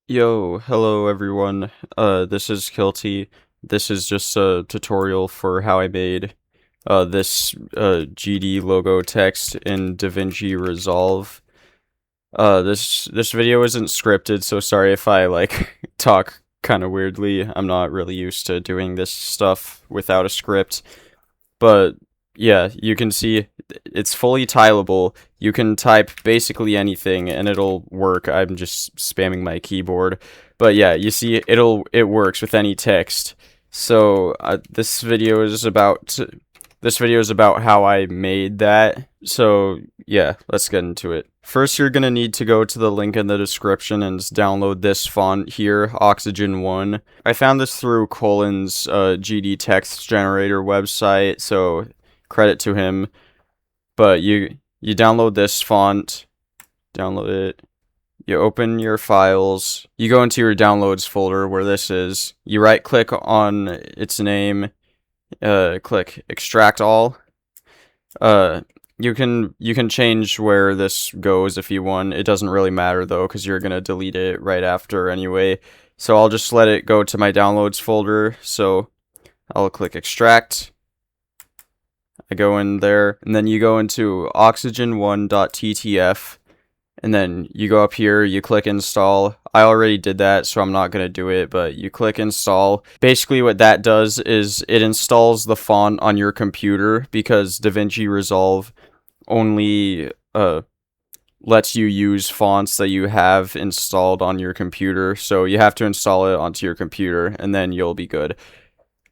Yo, hello everyone. This is Kilty. This is just a tutorial for how I made this GD logo text in DaVinci Resolve. This video isn't scripted, so sorry if I like talk kind of weirdly. I'm not really used to doing this stuff without a script. But yeah, you can see it's fully tileable. You can type basically anything and it'll work. I'm just spamming my keyboard. But yeah, you see it works with any text. So this video is about how I made that. So yeah, let's get into it. First, you're gonna need to go to the link in the description and download this font here, Oxygen 1. I found this through Colin's GD text generator website, so credit to him. But you download this font, download it. You open your files. You go into your downloads folder where this is. You right click on its name. Click extract all. You can change where this goes if you want. It doesn't really matter though, because you're gonna delete it right after anyway. So I'll just let it go to my downloads folder. So I'll click extract. I go in there, and then you go into oxygen1.ttf, and then you go up here, you click install. I already did that, so I'm not going to do it, but you click install. Basically what that does is it installs the font on your computer, because DaVinci Resolve only lets you use fonts that you have installed on your computer, so you have to install it onto your computer, and then you'll be good.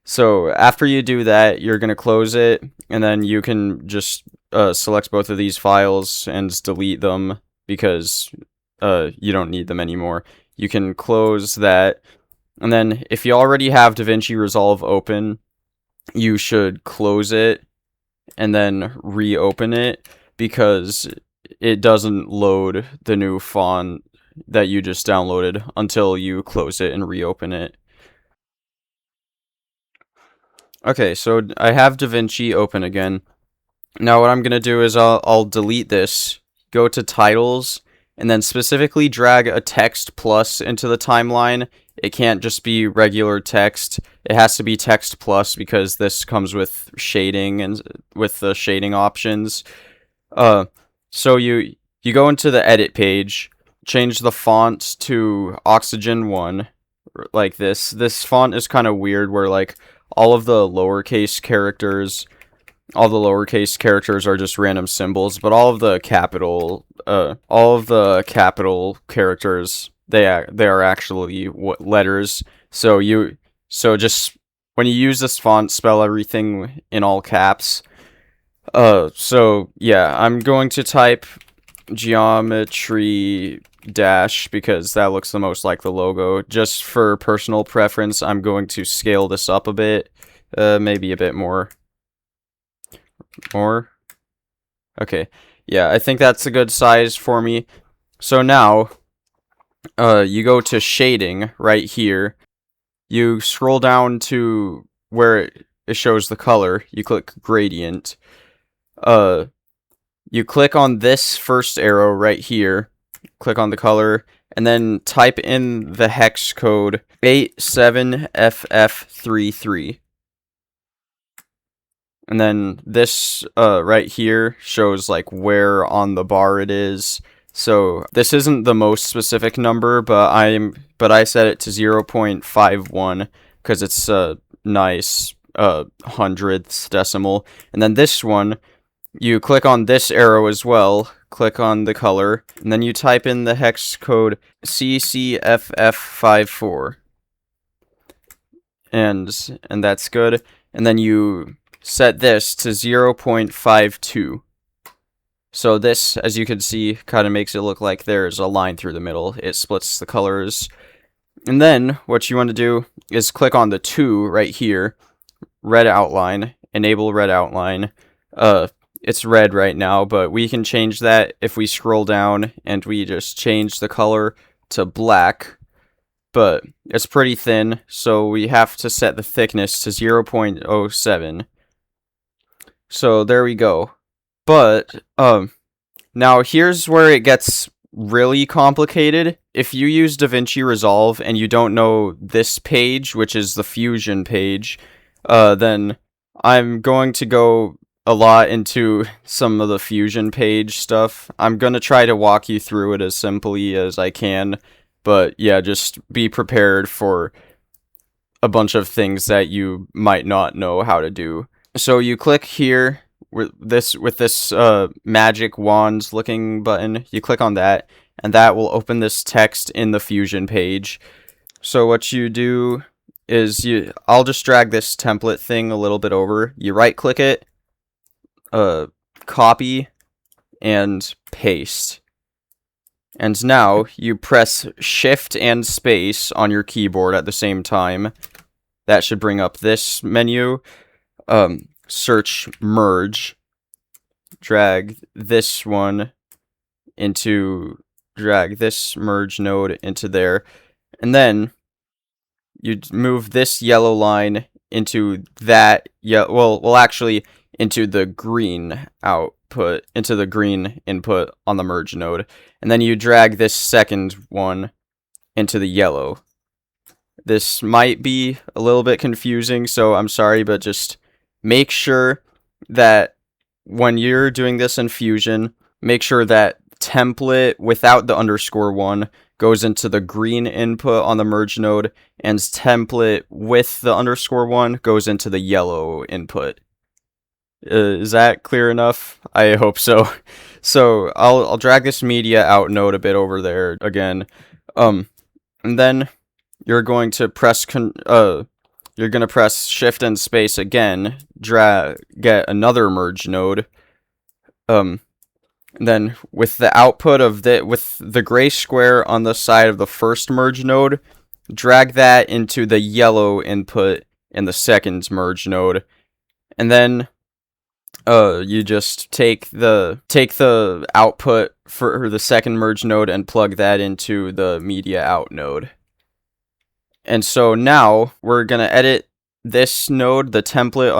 So after you do that, you're going to close it, and then you can just select both of these files and delete them because you don't need them anymore. You can close that, and then if you already have DaVinci Resolve open, you should close it and then reopen it because it doesn't load the new font that you just downloaded until you close it and reopen it. Okay, so I have DaVinci open again. Now what I'm going to do is I'll delete this, go to titles, and then specifically drag a text plus into the timeline. It can't just be regular text. It has to be text plus because this comes with shading and with the shading options. So you go into the edit page, change the font to Oxygen 1 like this. This font is kind of weird where like all the lowercase characters are just random symbols, but all of the capital characters they are actually letters. So just when you use this font, spell everything in all caps. So yeah, I'm going to type geometry dash because that looks the most like the logo. Just for personal preference, I'm going to scale this up a bit, maybe a bit more. Okay, yeah, I think that's a good size for me. So now, you go to shading right here. You scroll down to where it shows the color. You click gradient. You click on this first arrow right here. Click on the color, and then type in the hex code 87FF33. And then this right here shows like where on the bar it is. So this isn't the most specific number, but I set it to 0.51 because it's a nice hundredths decimal. And then this one, you click on this arrow as well, click on the color, and then you type in the hex code CCFF54. And that's good. And then you set this to 0.52. So this, as you can see, kind of makes it look like there's a line through the middle. It splits the colors. And then what you want to do is click on the 2 right here, red outline, enable red outline. It's red right now, but we can change that if we scroll down and we just change the color to black. But it's pretty thin, so we have to set the thickness to 0.07. So there we go. But now here's where it gets really complicated. If you use DaVinci Resolve and you don't know this page, which is the Fusion page, then I'm going to go a lot into some of the Fusion page stuff. I'm going to try to walk you through it as simply as I can, but yeah, just be prepared for a bunch of things that you might not know how to do. So you click here with this magic wands looking button. You click on that, and that will open this text in the Fusion page. So what you do is I'll just drag this template thing a little bit over. You right click it, copy, and paste. And now you press Shift and Space on your keyboard at the same time. That should bring up this menu. Search merge. Drag this merge node into there. And then you move this yellow line into that, actually into the green output, into the green input on the merge node. And then you drag this second one into the yellow. This might be a little bit confusing, so I'm sorry, but just make sure that when you're doing this in Fusion, make sure that template without the _1 goes into the green input on the merge node, and template with the _1 goes into the yellow input. Is that clear enough? I hope so. So I'll drag this media out node a bit over there again, and then you're going to press Shift and Space again. Get another merge node. Then with the output of with the gray square on the side of the first merge node, drag that into the yellow input in the second merge node, and then you just take the output for the second merge node and plug that into the media out node. And so now we're gonna edit this node, the template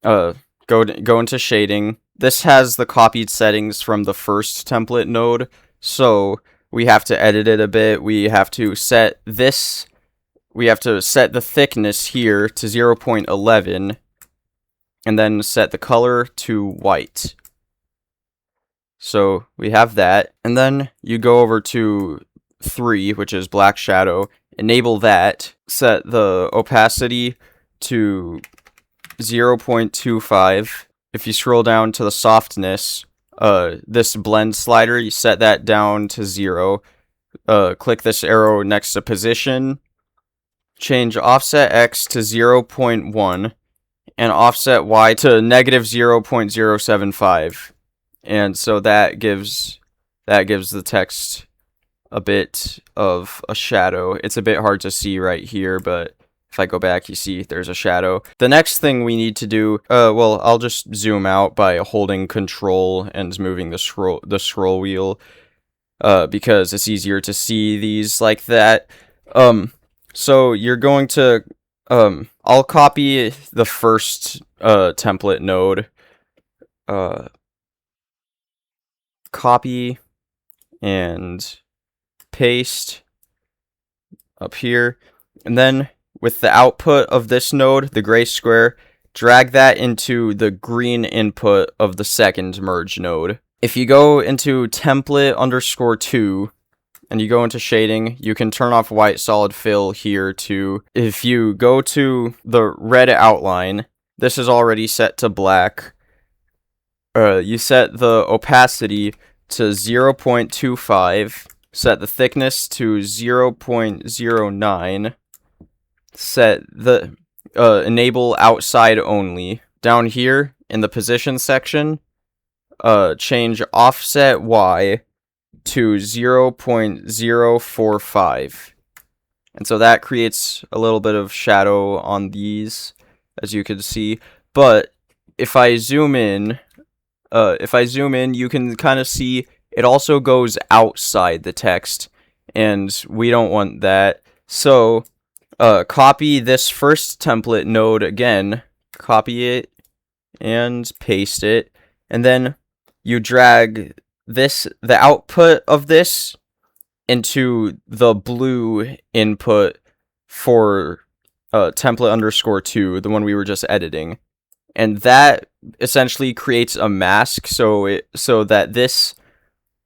_1. Go into shading. This has the copied settings from the first template node, so we have to edit it a bit. We have to set the thickness here to 0.11, and then set the color to white. So we have that, and then you go over to 3, which is black shadow, enable that, set the opacity to 0.25. If you scroll down to the softness, this blend slider, you set that down to 0. Click this arrow next to position, change offset X to 0.1, and offset Y to -0.075. And so that gives the text a bit of a shadow. It's a bit hard to see right here, but if I go back, you see there's a shadow. The next thing we need to do, I'll just zoom out by holding Control and moving the scroll wheel, because it's easier to see these like that. So you're going to, I'll copy the first template node, copy and paste up here, and then with the output of this node, the gray square, drag that into the green input of the second merge node. If you go into template _2 and you go into shading, you can turn off white solid fill here too. If you go to the red outline, this is already set to black. You set the opacity to 0.25, set the thickness to 0.09, set the enable outside only. Down here in the position section, change offset Y to 0.045. And so that creates a little bit of shadow on these, as you can see. But if I zoom in, you can kind of see it also goes outside the text, and we don't want that. So copy this first template node again, copy it and paste it, and then you drag the output of this into the blue input for template underscore 2, the one we were just editing. And that essentially creates a mask so that this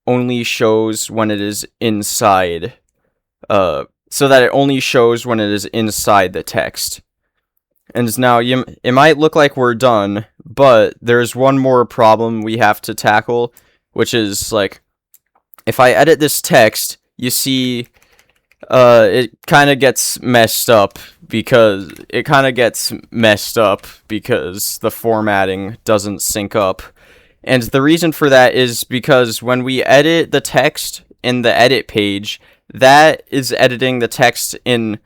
only shows when it is inside so that it only shows when it is inside the text. And now it might look like we're done, but there's one more problem we have to tackle, which is like if I edit this text, you see it kind of gets messed up because the formatting doesn't sync up. And the reason for that is because when we edit the text in the edit page, that is editing the text in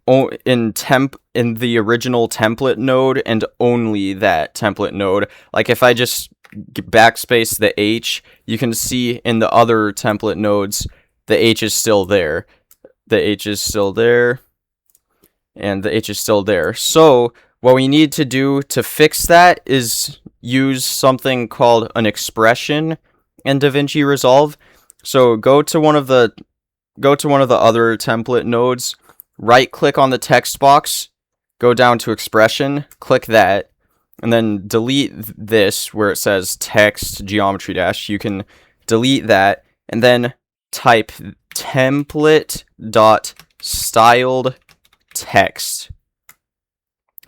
the original template node and only that template node. Like if I just backspace the H, you can see in the other template nodes the H is still there. The H is still there, and the H is still there. So what we need to do to fix that is use something called an expression in DaVinci Resolve. So go to one of the other template nodes, right click on the text box, go down to expression, click that, and then delete this where it says text geometry dash. You can delete that and then type template.styled text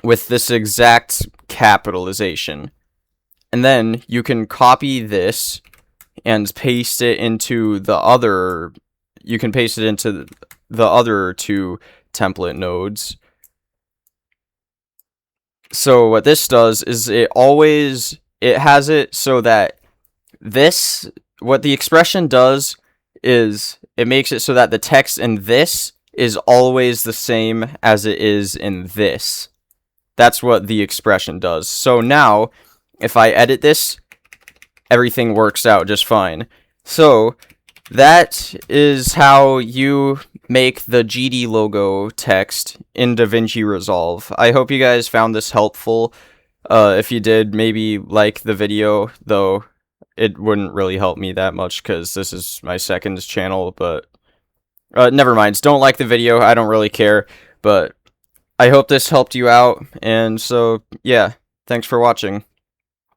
with this exact capitalization. And then you can copy this and paste it into the other two template nodes. So what this does is it has it so that what the expression does is it makes it so that the text in this is always the same as it is in this. That's what the expression does. So now, if I edit this, everything works out just fine. So that is how you make the GD logo text in DaVinci Resolve. I hope you guys found this helpful. If you did, maybe like the video, though it wouldn't really help me that much because this is my second channel, but never mind. Don't like the video, I don't really care, but I hope this helped you out, and so yeah, thanks for watching.